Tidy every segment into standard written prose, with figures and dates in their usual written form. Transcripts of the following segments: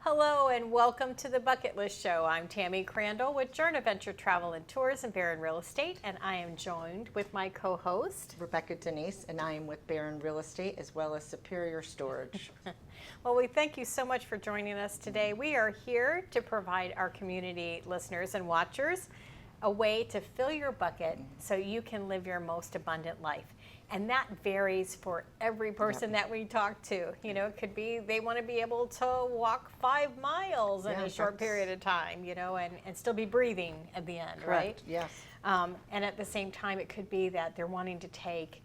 Hello and welcome to the Bucket List Show. I'm Tammy Crandall with Journ Adventure Travel and Tours and Barron Real Estate, and I am joined with my co-host Rebecca Denise, and I am with Barron Real Estate as well as Superior Storage. Well, we thank you so much for joining us today. We are here to provide our community listeners and watchers a way to fill your bucket so you can live your most abundant life. And that varies for every person that we talk to. You know, it could be they want to be able to walk 5 miles in a short period of time, you know, and still be breathing at the end, Correct. right? Yes. And at the same time, it could be that they're wanting to take,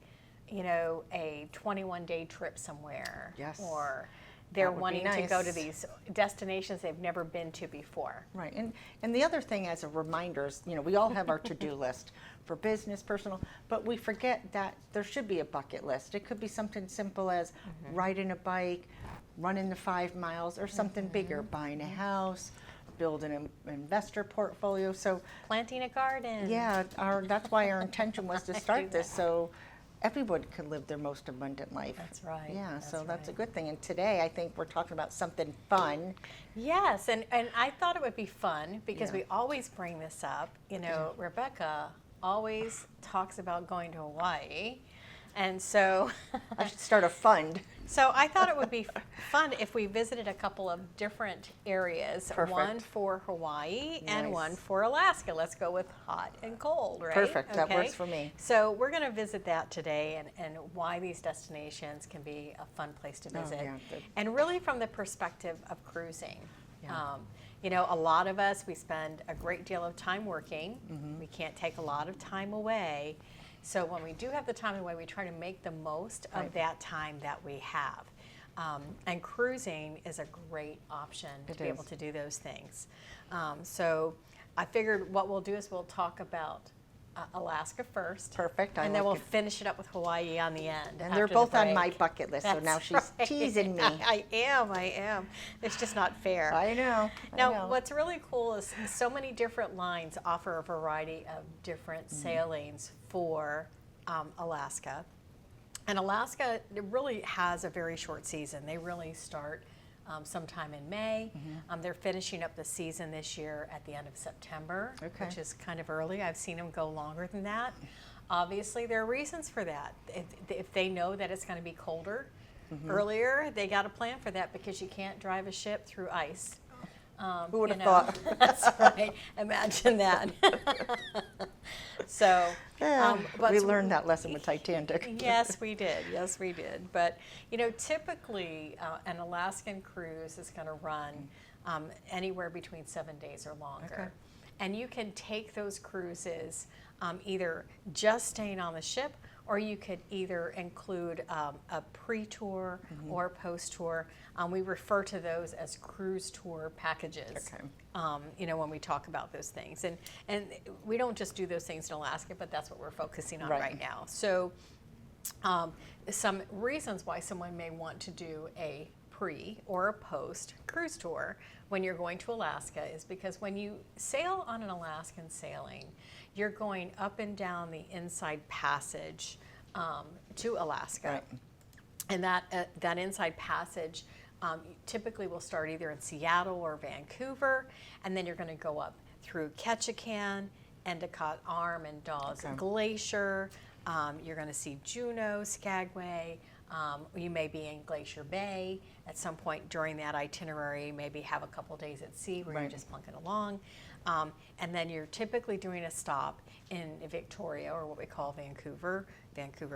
you know, a 21-day trip somewhere. Yes. Or they're That would be wanting to go to nice. these destinations they've never been to before. Right. And the other thing as a reminder is, you know, we all have our to-do list for business, personal, but we forget that there should be a bucket list. It could be something simple as riding a bike, running the 5 miles, or something bigger, buying a house, building an investor portfolio. So Planting a garden. yeah, that's why our intention was to Do start this, that. so everyone can live their most abundant life. That's right. Yeah, so that's a right. good thing. And today I think we're talking about something fun. Yes, and I thought it would be fun because Yeah. we always bring this up. You know, Rebecca always talks about going to Hawaii. And so, I should start a fund. so I thought it would be fun if we visited a couple of different areas. Perfect. One for Hawaii and Nice. one for Alaska. Let's go with hot and cold, right? Perfect, that Okay. works for me. So we're going to visit that today and why these destinations can be a fun place to Oh, visit. yeah, good. And really from the perspective of cruising. Yeah. You know, a lot of us, we spend a great deal of time working. Mm-hmm. We can't take a lot of time away. So when we do have the time away, we try to make the most of Right. that time that we have. And cruising is a great option to It be is. able to do those things. So I figured what we'll do is we'll talk about Alaska first. Perfect. I And then like we'll it. finish it up with Hawaii on the end. And they're after the both on my break. bucket list, so That's now she's right. teasing me. I am. It's just not fair. I know. I Now, know. what's really cool is so many different lines offer a variety of different sailings for Alaska. And Alaska really has a very short season. They really start sometime in May. They're finishing up the season this year at the end of September, Okay. which is kind of early. I've seen them go longer than that. Obviously, there are reasons for that. If they know that it's going to be colder earlier, they got to plan for that because you can't drive a ship through ice. Who would you have know. thought? That's right. Imagine that. So, Yeah, but we learned that lesson with Titanic. yes, we did. Yes, we did. But you know, typically an Alaskan cruise is going to run anywhere between 7 days or longer. Okay. And you can take those cruises either just staying on the ship, or you could either include a pre-tour or post-tour. We refer to those as cruise tour packages. Okay. You know, when we talk about those things, and we don't just do those things in Alaska, but that's what we're focusing on right now. So, some reasons why someone may want to do a pre or a post cruise tour when you're going to Alaska is because when you sail on an Alaskan sailing, you're going up and down the inside passage to Alaska. Right. And that inside passage typically will start either in Seattle or Vancouver, and then you're going to go up through Ketchikan, Endicott Arm, and Dawes Glacier. You're going to see Juneau, Skagway. You may be in Glacier Bay at some point during that itinerary. Maybe have a couple days at sea where you're just plunking along. And then you're typically doing a stop in Victoria, or what we call Vancouver,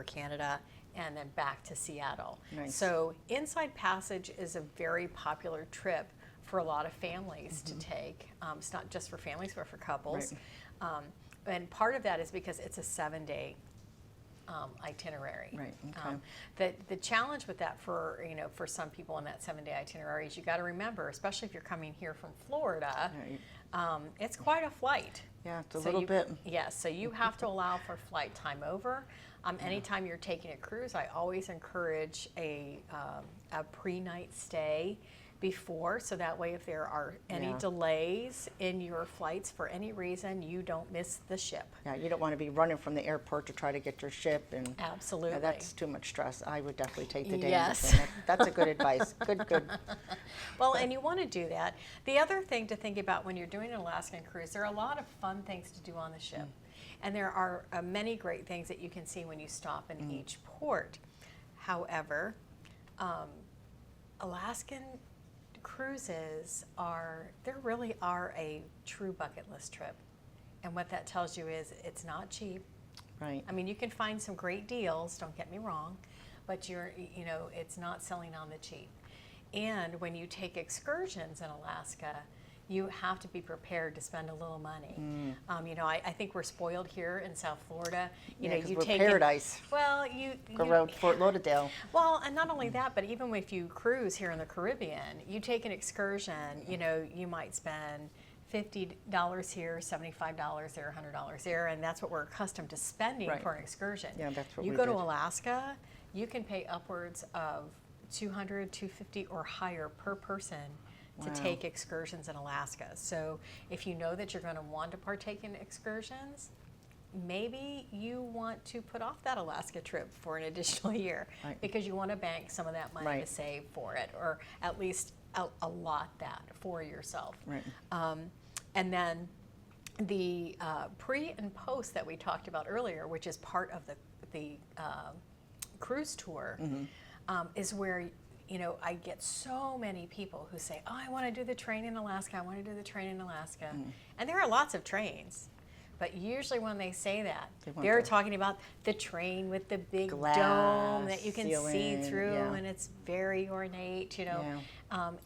Canada, and then back to Seattle. Nice. So Inside Passage is a very popular trip for a lot of families to take. It's not just for families, but for couples. Right. And part of that is because it's a 7-day itinerary. Right, okay. The challenge with that for some people in that 7-day itinerary is you got to remember, especially if you're coming here from Florida, Right. it's quite a flight. Yeah, it's a little bit. Yes, so you have to allow for flight time over. Anytime you're taking a cruise, I always encourage a pre-night stay before, so that way if there are any Yeah. delays in your flights for any reason, you don't miss the ship. Yeah, you don't want to be running from the airport to try to get your ship, and Absolutely. yeah, that's too much stress. I would definitely take the day. Yes. In between. That's a good advice. Good. Well, and you want to do that. The other thing to think about when you're doing an Alaskan cruise, there are a lot of fun things to do on the ship. And there are many great things that you can see when you stop in each port. However, Alaskan cruises they really are a true bucket list trip. And what that tells you is it's not cheap. Right. I mean, you can find some great deals, don't get me wrong, but it's not selling on the cheap. And when you take excursions in Alaska, you have to be prepared to spend a little money. I think we're spoiled here in South Florida. You we're paradise. Well, Around Fort Lauderdale. Well, and not only that, but even if you cruise here in the Caribbean, you take an excursion. You might spend $50 here, $75 there, $100 there, and that's what we're accustomed to spending Right. for an excursion. Yeah, that's what you we go to did. Alaska, you can pay upwards of $200, $250 or higher per person to Wow. take excursions in Alaska. So if you know that you're going to want to partake in excursions, maybe you want to put off that Alaska trip for an additional year Right. because you want to bank some of that money Right. to save for it, or at least allot that for yourself. Right. And then the pre and post that we talked about earlier, which is part of the cruise tour, is where I get so many people who say, "Oh, I want to do the train in Alaska. I want to do the train in Alaska," and there are lots of trains. But usually when they say that, they're talking about the train with the big Glass dome that you can see ceiling, through, yeah. and it's very ornate, Yeah.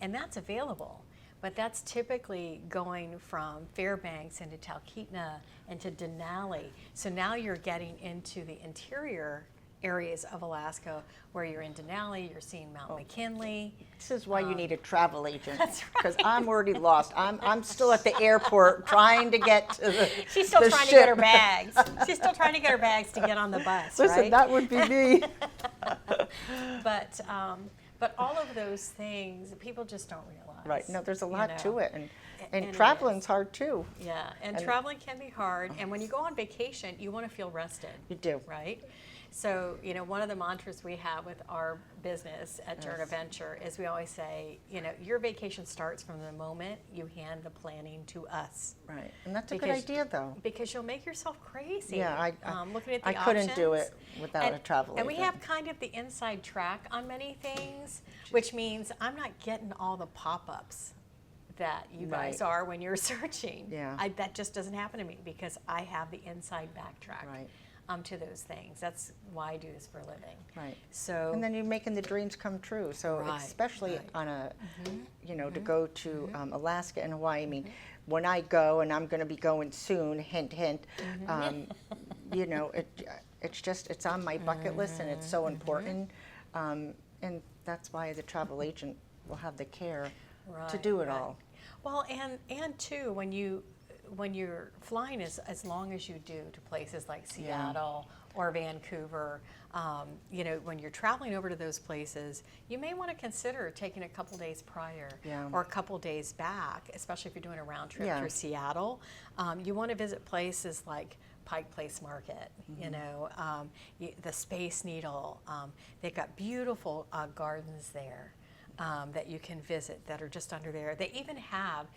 And that's available. But that's typically going from Fairbanks into Talkeetna into Denali. So now you're getting into the interior areas of Alaska where you're in Denali, you're seeing Mount McKinley. This is why you need a travel agent. That's right. Because I'm already lost. I'm still at the airport trying to get to the She's still the trying to ship. get her bags. She's still trying to get her bags to get on the bus, Listen, right? that would be me. But all of those things, people just don't realize. Right. No, there's a lot to it, and it traveling's is. hard too. Yeah, and traveling can be hard. And when you go on vacation, you want to feel rested. You do. Right? So, one of the mantras we have with our business at Journey Venture is we always say, your vacation starts from the moment you hand the planning to us. Right. And that's a good idea, though. Because you'll make yourself crazy. Yeah, looking at the I couldn't do options. it without a travel And we agent. have kind of the inside track on many things, which means I'm not getting all the pop-ups that you guys Right. are when you're searching. Yeah. That just doesn't happen to me because I have the inside backtrack Right. to those things. That's why I do this for a living. Right. So And then you're making the dreams come true. So Right, especially right. on a, to go to Alaska and Hawaii. I mean, when I go, and I'm going to be going soon, hint, hint, it's on my bucket list, and it's so important. And that's why the travel agent will have the care to Right, do it right. all. Well, and too, when you're flying as long as you do to places like Seattle or Vancouver, when you're traveling over to those places, you may want to consider taking a couple days prior or a couple days back, especially if you're doing a round trip through Seattle. You want to visit places like Pike Place Market, the Space Needle. They've got beautiful gardens there. That you can visit that are just under there. They even have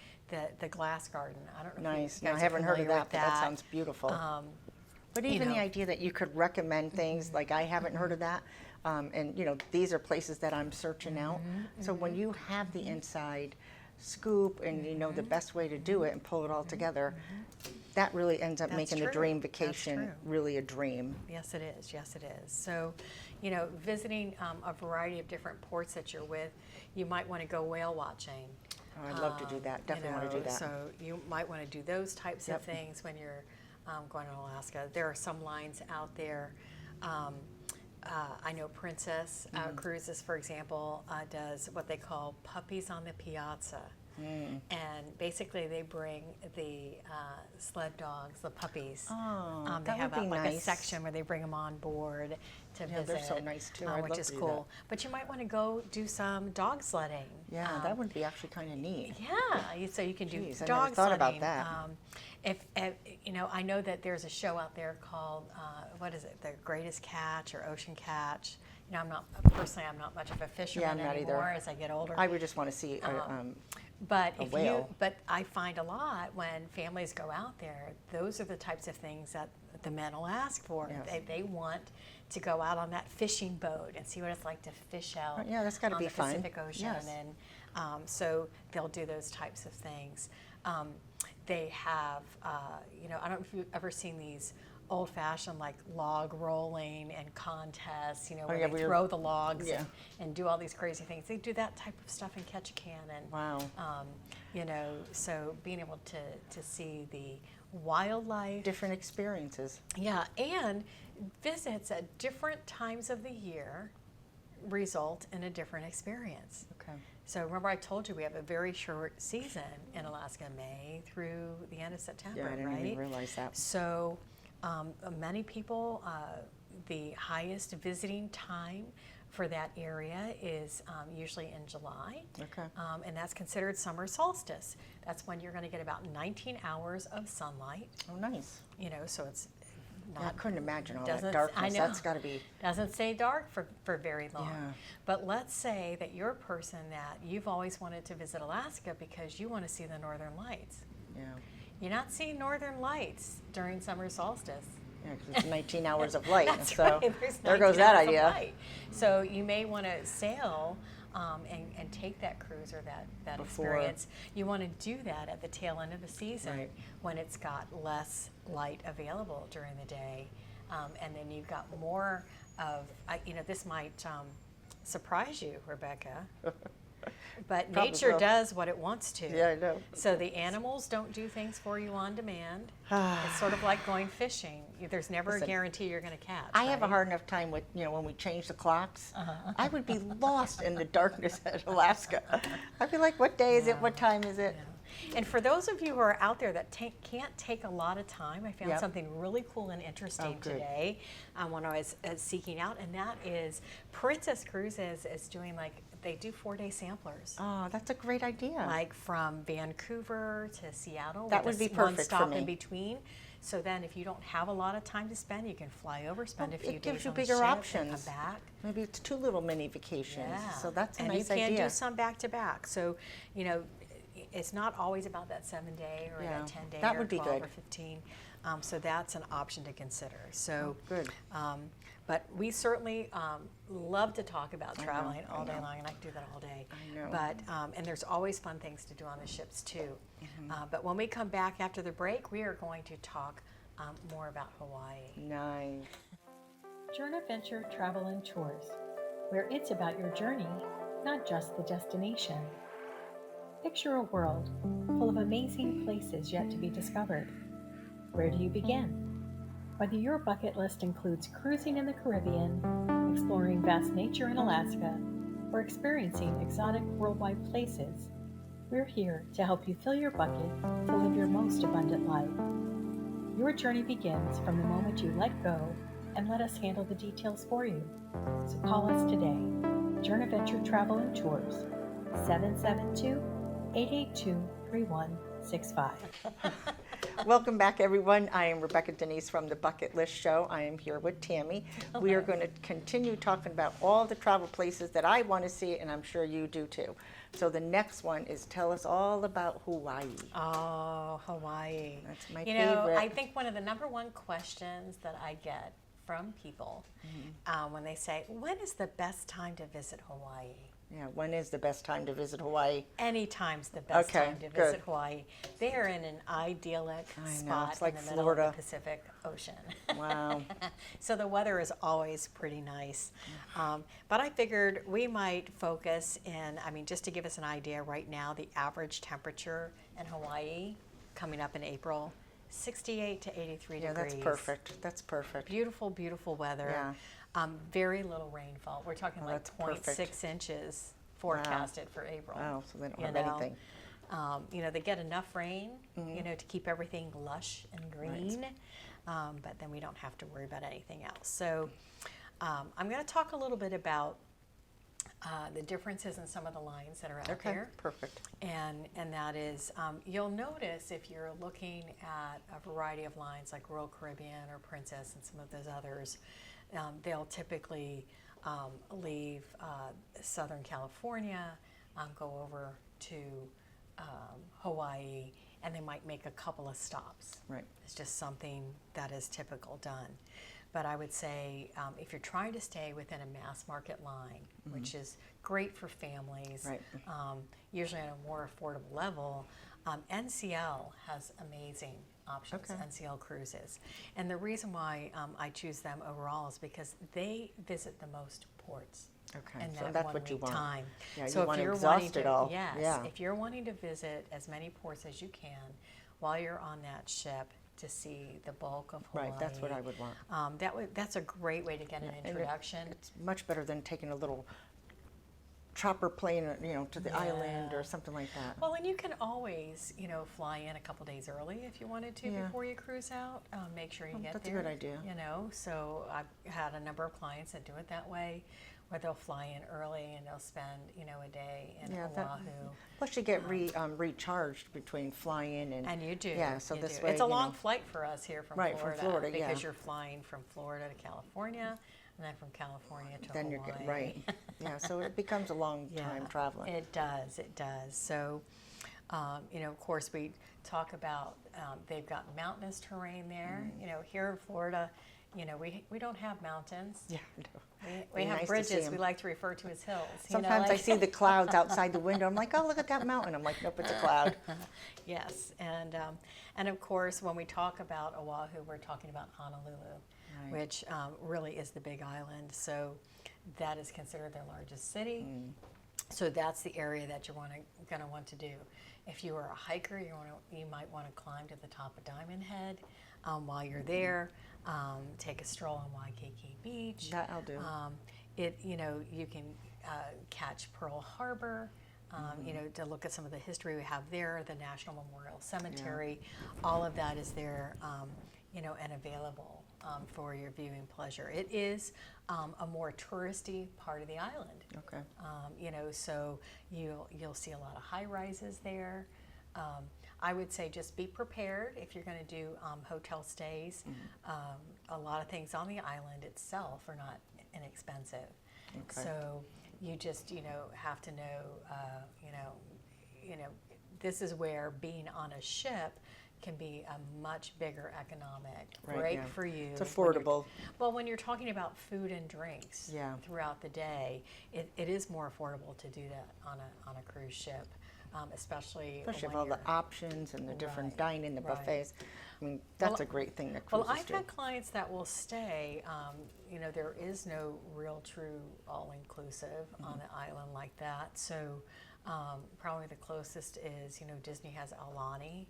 the glass garden. I don't know if Nice. you No, guys I haven't heard of familiar that, with but that sounds beautiful. But even the idea that you could recommend things, like I haven't heard of that, and these are places that I'm searching out. So when you have the inside scoop and you know the best way to do it and pull it all together, that really ends up That's making true. the dream That's vacation true. really a dream. Yes, it is. Yes, it is. So, visiting a variety of different ports that you're with, you might want to go whale watching. Oh, I'd love to do that. Definitely want to do that. So you might want to do those types of Yep. things when you're going to Alaska. There are some lines out there. I know Princess Cruises, for example, does what they call puppies on the piazza. And basically they bring the sled dogs, the puppies. Oh, They that have would be like a nice. section where they bring them on board to Yeah, visit. they're so nice too. I'd Which love is to do cool. But you might want to go do some dog sledding. Yeah, that would be actually kind of neat. Yeah, so you can do Geez, I dog never thought about sledding. that. If you know, I know that there's a show out there called what is it, The Greatest Catch or Ocean Catch. You know, I'm not much of a fisherman I'm not anymore either. as I get older. I would just want to see But a if whale. but I find a lot when families go out there, those are the types of things that the men will ask for. Yes. They want to go out on that fishing boat and see what it's like to fish out Yeah, that's gotta on be the fun. Pacific Ocean. Yes. And so they'll do those types of things. They have, you know, I don't know if you've ever seen these old-fashioned like log rolling and contests, you know, where they throw the logs and do all these crazy things. They do that type of stuff in Ketchikan, and Wow. you know, so being able to see the wildlife, different experiences. yeah, and visits at different times of the year result in a different experience. Okay. So remember I told you we have a very short season in Alaska, May through the end of September, Yeah, I didn't right? even realize that. So many people, the highest visiting time for that area is usually in July. Okay. And that's considered summer solstice. That's when you're going to get about 19 hours of sunlight. Oh, nice. You know, so it's Yeah, I couldn't imagine all doesn't- that darkness. I know. That's got to be. doesn't stay dark for very long. Yeah. But let's say that you're a person that you've always wanted to visit Alaska because you want to see the northern lights. Yeah. You're not seeing northern lights during summer solstice. Yeah, 'cause it's 19 hours of light. That's so right. There's there goes 19 that hours of idea. light. So you may want to sail and take that cruise or that Before. experience. You want to do that at the tail end of the season Right. when it's got less light available during the day. And then you've got more of, you know, this might surprise you, Rebecca, but Probably nature will. does what it wants to. Yeah, I know. So the animals don't do things for you on demand. It's sort of like going fishing. There's never Listen, a guarantee you're going to catch. I have a right? hard enough time with, you know, when we change the clocks. I would be lost in the darkness at Alaska. I'd be like, what day is it? What time is it? Yeah. And for those of you who are out there that can't take a lot of time, I found Yep. something really cool and interesting good. today when I was seeking out, and that is Princess Cruises is doing they do 4-day samplers. Oh, that's a great idea. Like from Vancouver to Seattle. That with would be one perfect for stop me. in between. So then if you don't have a lot of time to spend, you can fly over, spend a few it gives days you on the bigger ship, options. and come back. Maybe it's 2 little mini vacations. Yeah. So that's a and nice you can idea. do some back to back. So, you know, it's not always about that 7-day or Yeah, that 10-day that or would be 12 good. or 15. So that's an option to consider. So good. But we certainly love to talk about I know, traveling I all day know. long, and I can do that all day. I know. But and there's always fun things to do on the ships too. Mm-hmm. But when we come back after the break, we are going to talk more about Hawaii. Nice. Journaventure Travel and Tours, where it's about your journey, not just the destination. Picture a world full of amazing places yet to be discovered. Where do you begin? Whether your bucket list includes cruising in the Caribbean, exploring vast nature in Alaska, or experiencing exotic worldwide places, we're here to help you fill your bucket to live your most abundant life. Your journey begins from the moment you let go and let us handle the details for you. So call us today. Journaventure Travel and Tours, 772-882-3165. Welcome back, everyone. I am Rebecca Denise from the Bucket List Show. I am here with Tammy. We are going to continue talking about all the travel places that I want to see, and I'm sure you do too. So the next one is tell us all about Hawaii. Oh, Hawaii. That's my You know, favorite. I think one of the number one questions that I get from people when they say, when is the best time to visit Hawaii? Yeah, when is the best time to visit Hawaii? Anytime's the best Okay, time to good. visit Hawaii. They are in an idyllic I know, spot it's like in the middle Florida. of the Pacific Ocean. Wow. So the weather is always pretty nice. But I figured we might focus in, I mean, just to give us an idea right now, the average temperature in Hawaii coming up in April, 68 to 83 Yeah, degrees. that's perfect. That's perfect. Beautiful, beautiful weather. Yeah. Very little rainfall. We're talking Oh, like that's perfect. 0.6 inches forecasted for April. Wow, so they don't you have know. anything. They get enough rain, to keep everything lush and green, but then we don't have to worry about anything else. So I'm going to talk a little bit about the differences in some of the lines that are out there. Perfect. And that is, you'll notice if you're looking at a variety of lines like Royal Caribbean or Princess and some of those others, they'll typically leave Southern California, go over to Hawaii, and they might make a couple of stops. Right. It's just something that is typical done. But I would say if you're trying to stay within a mass market line, which is great for families, Right. Usually on a more affordable level, NCL has amazing options, Okay. NCL cruises. And the reason why I choose them overall is because they visit the most ports. Okay, In so that that's 1 what you week want. time. Yeah, So you if want to you're exhaust wanting it to, all. yes, Yeah. if you're wanting to visit as many ports as you can while you're on that ship to see the bulk of Hawaii. Right, that's what I would want. That's a great way to get an And introduction. it's much better than taking a little chopper plane, to the island or something like that. Well, and you can always, fly in a couple days early if you wanted to Yeah. before you cruise out. Make sure you get that's a there. good idea. So I've had a number of clients that do it that way, where they'll fly in early and they'll spend, a day in Oahu. Plus you get recharged between flying and. And you do. Yeah, so you this do. way, It's a long flight for us here from Right, Florida. from Florida, yeah. Because you're flying from Florida to California, and then from California to Then Hawaii. you're getting, right. Yeah, so it becomes a long time traveling. It does. So, of course, we talk about they've got mountainous terrain there. Here in Florida, we don't have mountains. Yeah, We have nice to see bridges 'em. we like to refer to as hills. Sometimes I see the clouds outside the window. I'm like, oh, look at that mountain. I'm like, nope, it's a cloud. Yes, and of course, when we talk about Oahu, we're talking about Honolulu, Right. which really is the big island. So that is considered their largest city. So that's the area that you're going to want to do. If you are a hiker, you might want to climb to the top of Diamond Head while you're there. Take a stroll on Waikiki Beach. That I'll do. You can catch Pearl Harbor. To look at some of the history we have there, the National Memorial Cemetery, all of that is there, and available for your viewing pleasure. It is a more touristy part of the island. Okay. So you'll see a lot of high rises there. I would say just be prepared if you're going to do hotel stays. A lot of things on the island itself are not inexpensive. Okay. So you just have to know this is where being on a ship can be a much bigger economic break for you. It's affordable. When you're talking about food and drinks throughout the day, it is more affordable to do that on a cruise ship, especially Especially with when all the you're- options and the different Right, dining, the right. buffets. I mean, that's Well, a great thing that Well, cruises I've do. had clients that will stay. There is no real true all-inclusive on the island like that. So probably the closest is, Disney has Aulani,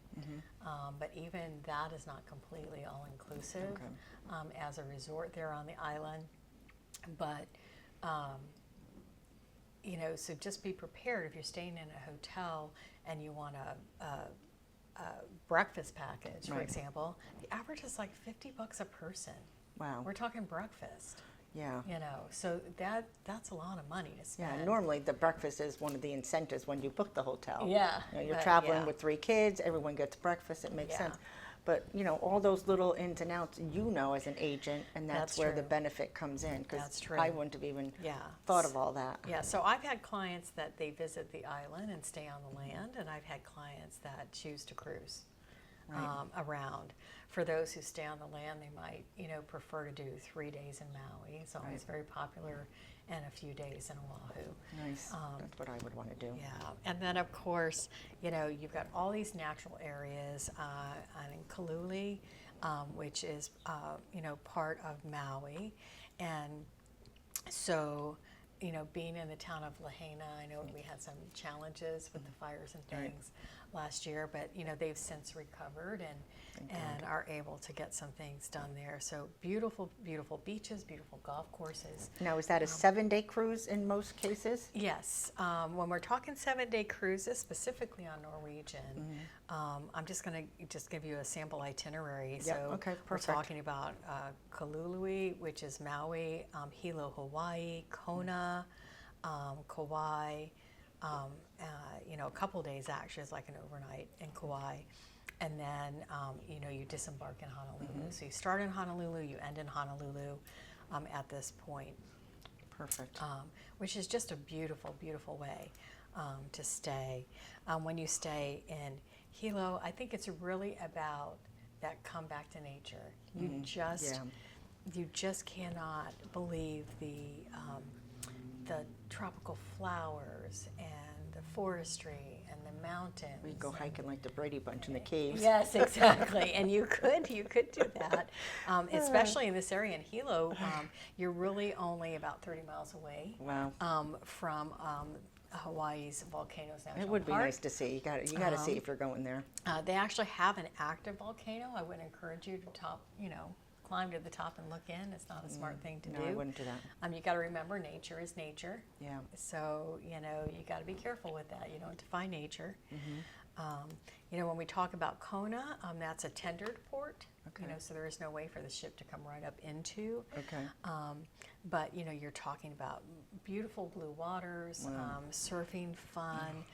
but even that is not completely all-inclusive as a resort there on the island. But, so just be prepared if you're staying in a hotel and you want a breakfast package, for Right. example. The average is like $50 a person. Wow. We're talking breakfast. Yeah. So that's a lot of money to spend. Yeah, normally the breakfast is one of the incentives when you book the hotel. Yeah, You're but traveling yeah. with 3 kids, everyone gets breakfast, it makes Yeah. sense. But, all those little ins and outs, as an agent, and that's That's where the true. benefit comes in. That's Because true. I wouldn't have even Yeah. thought of all that. Yeah, so I've had clients that they visit the island and stay on the land, and I've had clients that choose to cruise around. For those who stay on the land, they might, prefer to do 3 days in Maui. It's always very popular, and a few days in Oahu. Nice. That's what I would want to do. Yeah, and then of course, you've got all these natural areas in Kaluli, which is, part of Maui. And so, being in the town of Lahaina, I know we had some challenges with the fires and things. last year, but they've since recovered and are able to get some things done there. So beautiful, beautiful beaches, beautiful golf courses. Now, is that a 7-day cruise in most cases? Yes, when we're talking 7-day cruises, specifically on Norwegian, I'm just going to give you a sample itinerary. Yep, So okay, we're perfect. talking about Kalului, which is Maui, Hilo, Hawaii, Kona, Kauai. A couple days actually is like an overnight in Kauai. And then, you disembark in Honolulu. So you start in Honolulu, you end in Honolulu at this point. Perfect. Which is just a beautiful, beautiful way to stay. When you stay in Hilo, I think it's really about that come back to nature. You just cannot believe the tropical flowers and the forestry and the mountains. We go hiking like the Brady Bunch in the caves. Yes, exactly. And you could do that, especially in this area in Hilo. You're really only about 30 miles away. Wow. From Hawaii's Volcanoes National Park. It would be nice to see. You got to see if you're going there. They actually have an active volcano. I would encourage you to climb to the top and look in. It's not a smart thing to do. I wouldn't do that. You got to remember, nature is nature. Yeah. So you got to be careful with that. You don't defy nature. When we talk about Kona, that's a tendered port. Okay. So there is no way for the ship to come right up into. Okay. But you're talking about beautiful blue waters, surfing fun.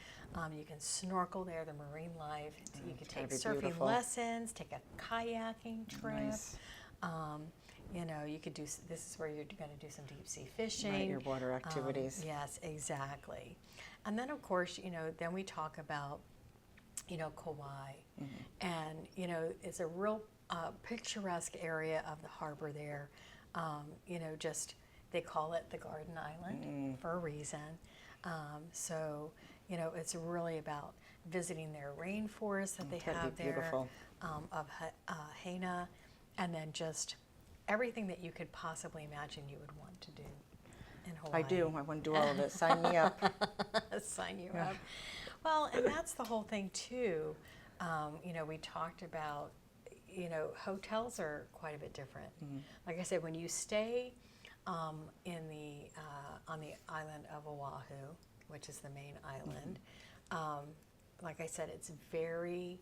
You can snorkel there, the marine life. You can take surfing lessons, take a kayaking trip. Nice. You could do. This is where you're going to do some deep sea fishing. Right, your water activities. Yes, exactly. And then of course, then we talk about, Kauai, and it's a real picturesque area of the harbor there. Just they call it the Garden Island for a reason. So it's really about visiting their rainforest that they have there beautiful. Of Haina, and then just everything that you could possibly imagine you would want to do in Hawaii. I do. I want to do all of it. Sign me up. Sign you up. Well, and that's the whole thing too. We talked about, hotels are quite a bit different. Like I said, when you stay on the island of Oahu, which is the main island, like I said, it's very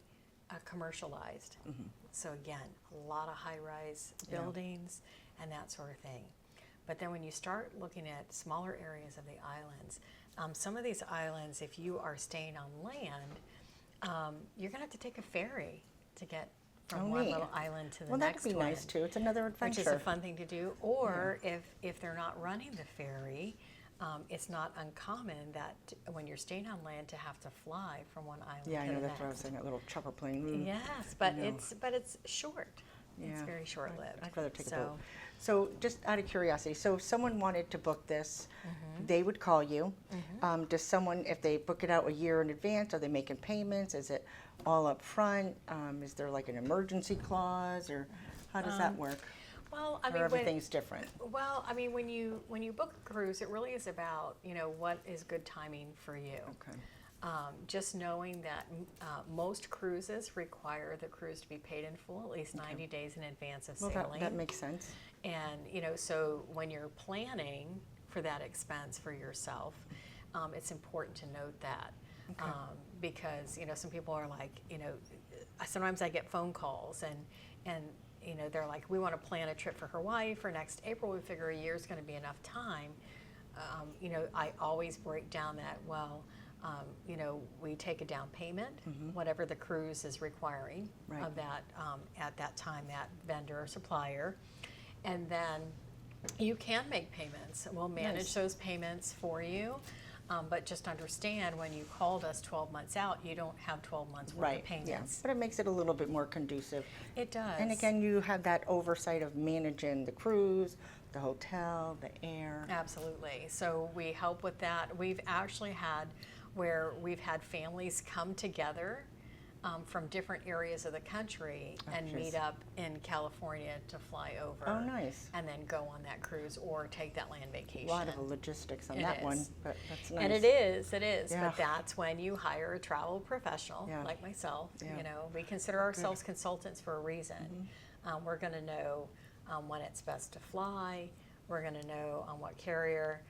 commercialized. So again, a lot of high-rise buildings and that sort of thing. But then when you start looking at smaller areas of the islands, some of these islands, if you are staying on land, you're going to have to take a ferry to get from one little island to the next one. Well, that'd be nice too. It's another adventure. Which is a fun thing to do. Or if they're not running the ferry, it's not uncommon that when you're staying on land to have to fly from one island to the next. Yeah, I know, that's what I was saying, that little chopper plane. Yes, but it's short. Yeah. It's very short-lived. I'd rather take a boat. So just out of curiosity, so if someone wanted to book this, they would call you. Does someone, if they book it out a year in advance, are they making payments? Is it all up front? Is there like an emergency clause, or how does that work? Well, Or everything's different? Well, when you book a cruise, it really is about what is good timing for you. Okay. Just knowing that most cruises require the cruise to be paid in full at least 90 days in advance of sailing. Well, that makes sense. And so when you're planning for that expense for yourself, it's important to note that. Okay. Because some people are like, sometimes I get phone calls and they're like, we want to plan a trip for Hawaii for next April. We figure a year is going to be enough time. I always break down that, we take a down payment, whatever the cruise is requiring of that at that time, that vendor or supplier. And then you can make payments. We'll manage those payments for you. But just understand, when you called us 12 months out, you don't have 12 months worth of payments. Yeah. But it makes it a little bit more conducive. It does. And again, you have that oversight of managing the cruise, the hotel, the air. Absolutely. So we help with that. We've actually had where we've had families come together from different areas of the country and jeez. meet up in California to fly over. Oh, nice. And then go on that cruise or take that land A vacation. lot of logistics on It that one, is. but that's nice. And it is. Yeah. But that's when you hire a travel professional Yeah. like myself. Yeah. You know, we consider ourselves consultants for a reason. We're going to know when it's best to fly. We're going to know on what carrier.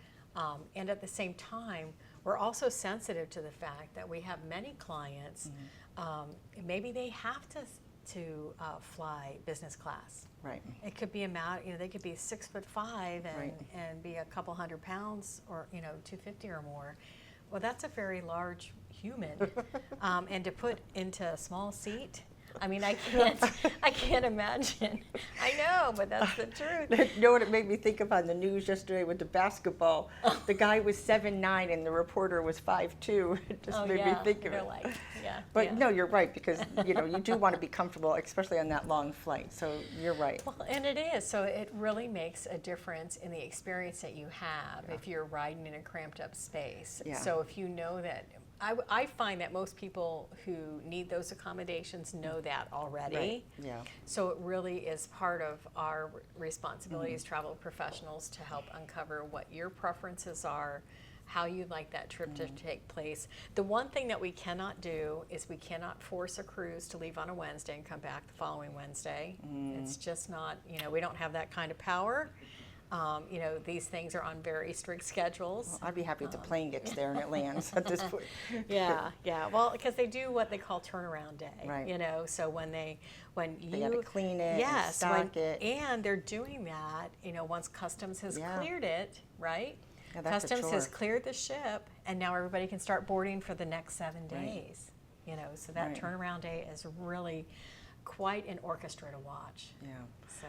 And at the same time, we're also sensitive to the fact that we have many clients, maybe they have to fly business class. Right. It could be they could be 6'5" Right. and be a couple 100 pounds or 250 or more. Well, that's a very large human, and to put into a small seat. I mean, I can't imagine. I know, but that's the truth. You know what it made me think of on the news yesterday with the basketball? The guy was 7'9" and the reporter was 5'2". It just made me think of They're it. like, yeah. But yeah. no, you're right, because you do want to be comfortable, especially on that long flight. So you're right. Well, and it is. So it really makes a difference in the experience that you have if you're riding in a cramped up space. Yeah. So if you know that, I find that most people who need those accommodations know that already. Right. Yeah. So it really is part of our responsibility as travel professionals to help uncover what your preferences are, how you'd like that trip to take place. The one thing that we cannot do is we cannot force a cruise to leave on a Wednesday and come back the following Wednesday. It's just not, we don't have that kind of power. These things are on very strict schedules. Well, I'd be happy if the plane gets there and it lands at this point. Yeah. Well, because they do what they call turnaround day. Right. So when They got to clean it and yes, stock it. and they're doing that, once customs has Yeah. cleared it, right? Yeah, that's a Customs has chore. cleared the ship, and now everybody can start boarding for the next 7 Right. days. So that Right. turnaround day is really quite an orchestra to watch. Yeah. So,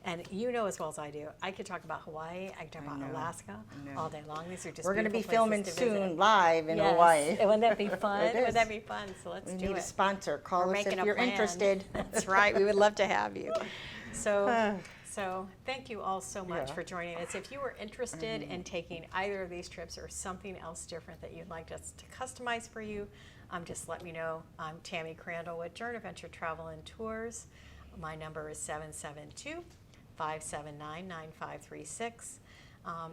and as well as I do, I could talk about Hawaii, I could talk about know, Alaska I know. all day long. These are just We're going to be beautiful filming places to visit. soon live in Yes. Hawaii. Wouldn't that be fun? It Would is. that be fun? So let's We do need it. a sponsor. Call We're us making if a you're plan. interested. That's right. We would love to have you. So thank you all so much Yeah. for joining us. If you are interested in taking either of these trips or something else different that you'd like us to customize for you, just let me know. I'm Tammy Crandall with Journey Adventure Travel and Tours. My number is 772-579-9536.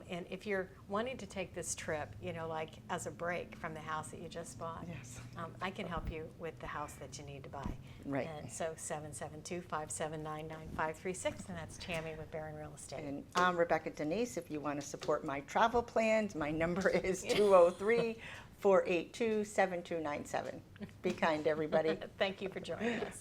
And if you're wanting to take this trip, like as a break from the house that you just bought, Yes. I can help you with the house that you need to buy. Right. And so 772-579-9536, and that's Tammy with Barron Real Estate. And I'm Rebecca Denise. If you want to support my travel plans, my number is 203-482-7297. Be kind, everybody. Thank you for joining us.